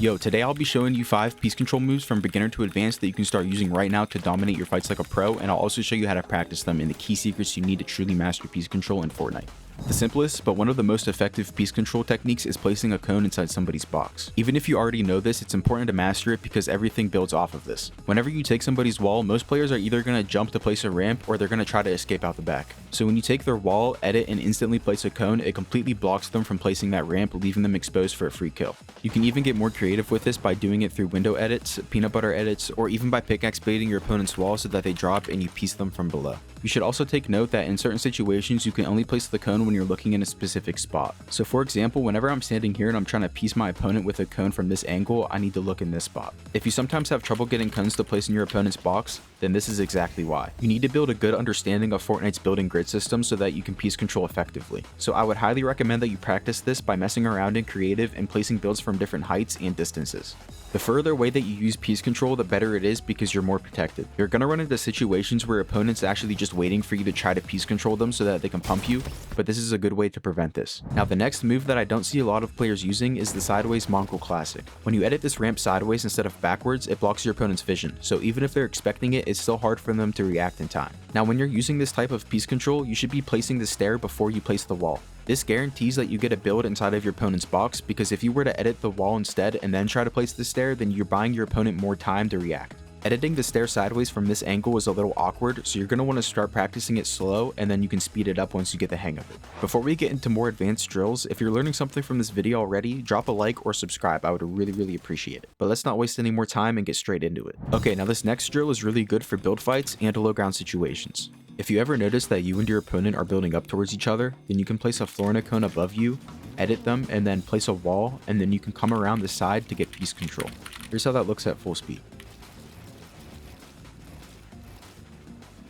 Yo, today I'll be showing you 5 piece control moves from beginner to advanced that you can start using right now to dominate your fights like a pro, and I'll also show you how to practice them and the key secrets you need to truly master piece control in Fortnite. The simplest, but one of the most effective piece control techniques is placing a cone inside somebody's box. Even if you already know this, it's important to master it because everything builds off of this. Whenever you take somebody's wall, most players are either going to jump to place a ramp or they're going to try to escape out the back. So when you take their wall, edit, and instantly place a cone, it completely blocks them from placing that ramp, leaving them exposed for a free kill. You can even get more creative with this by doing it through window edits, peanut butter edits, or even by pickaxe baiting your opponent's wall so that they drop and you piece them from below. You should also take note that in certain situations you can only place the cone when you're looking in a specific spot. So for example, whenever I'm standing here and I'm trying to piece my opponent with a cone from this angle, I need to look in this spot. If you sometimes have trouble getting cones to place in your opponent's box, then this is exactly why. You need to build a good understanding of Fortnite's building grid system so that you can piece control effectively. So I would highly recommend that you practice this by messing around in creative and placing builds from different heights and distances. The further away that you use piece control, the better it is because you're more protected. You're gonna run into situations where opponents actually just waiting for you to try to piece control them so that they can pump you, but this is a good way to prevent this. Now the next move that I don't see a lot of players using is the sideways Mongol classic. When you edit this ramp sideways instead of backwards, it blocks your opponent's vision, so even if they're expecting it, it's still hard for them to react in time. Now when you're using this type of piece control, you should be placing the stair before you place the wall. This guarantees that you get a build inside of your opponent's box, because if you were to edit the wall instead and then try to place the stair, then you're buying your opponent more time to react. Editing the stair sideways from this angle is a little awkward, so you're going to want to start practicing it slow and then you can speed it up once you get the hang of it. Before we get into more advanced drills, if you're learning something from this video already, drop a like or subscribe. I would really appreciate it. But let's not waste any more time and get straight into it. Okay, now this next drill is really good for build fights and low ground situations. If you ever notice that you and your opponent are building up towards each other, then you can place a floor and a cone above you, edit them, and then place a wall, and then you can come around the side to get piece control. Here's how that looks at full speed.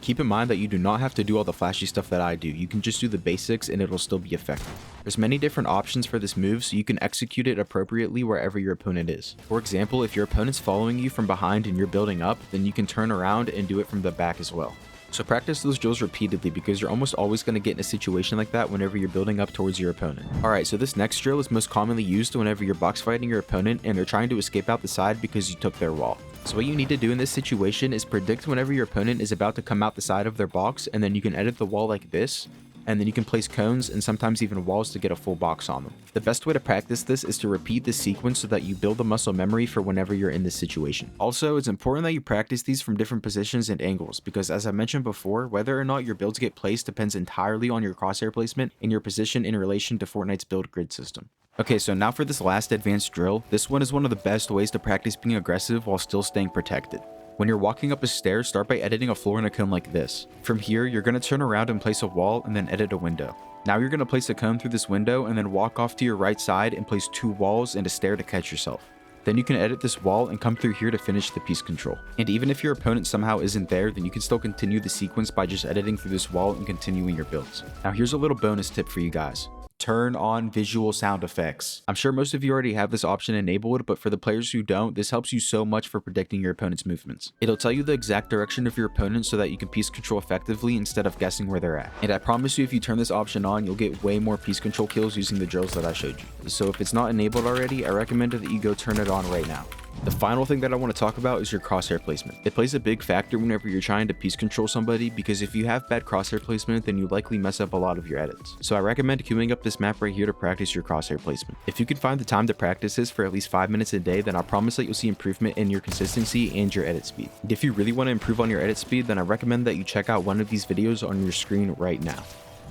Keep in mind that you do not have to do all the flashy stuff that I do. You can just do the basics and it'll still be effective. There's many different options for this move, so you can execute it appropriately wherever your opponent is. For example, if your opponent's following you from behind and you're building up, then you can turn around and do it from the back as well. So practice those drills repeatedly because you're almost always going to get in a situation like that whenever you're building up towards your opponent. Alright, so this next drill is most commonly used whenever you're box fighting your opponent and they're trying to escape out the side because you took their wall. So what you need to do in this situation is predict whenever your opponent is about to come out the side of their box, and then you can edit the wall like this, and then you can place cones and sometimes even walls to get a full box on them. The best way to practice this is to repeat this sequence so that you build the muscle memory for whenever you're in this situation. Also, it's important that you practice these from different positions and angles because, as I mentioned before, whether or not your builds get placed depends entirely on your crosshair placement and your position in relation to Fortnite's build grid system. Okay, so now for this last advanced drill. This one is one of the best ways to practice being aggressive while still staying protected. When you're walking up a stair, start by editing a floor and a cone like this. From here, you're going to turn around and place a wall and then edit a window. Now you're going to place a cone through this window and then walk off to your right side and place 2 walls and a stair to catch yourself. Then you can edit this wall and come through here to finish the piece control. And even if your opponent somehow isn't there, then you can still continue the sequence by just editing through this wall and continuing your builds. Now here's a little bonus tip for you guys. Turn on visual sound effects. I'm sure most of you already have this option enabled, but for the players who don't, this helps you so much for predicting your opponent's movements. It'll tell you the exact direction of your opponent so that you can piece control effectively instead of guessing where they're at. And I promise you, if you turn this option on, you'll get way more piece control kills using the drills that I showed you. So if it's not enabled already, I recommend that you go turn it on right now. The final thing that I want to talk about is your crosshair placement. It plays a big factor whenever you're trying to piece control somebody, because if you have bad crosshair placement, then you likely mess up a lot of your edits. So I recommend queuing up this map right here to practice your crosshair placement. If you can find the time to practice this for at least 5 minutes a day, then I promise that you'll see improvement in your consistency and your edit speed. And if you really want to improve on your edit speed, then I recommend that you check out one of these videos on your screen right now.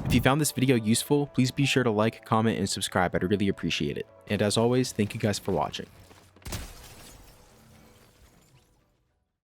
If you found this video useful, please be sure to like, comment, and subscribe. I'd really appreciate it. And as always, thank you guys for watching.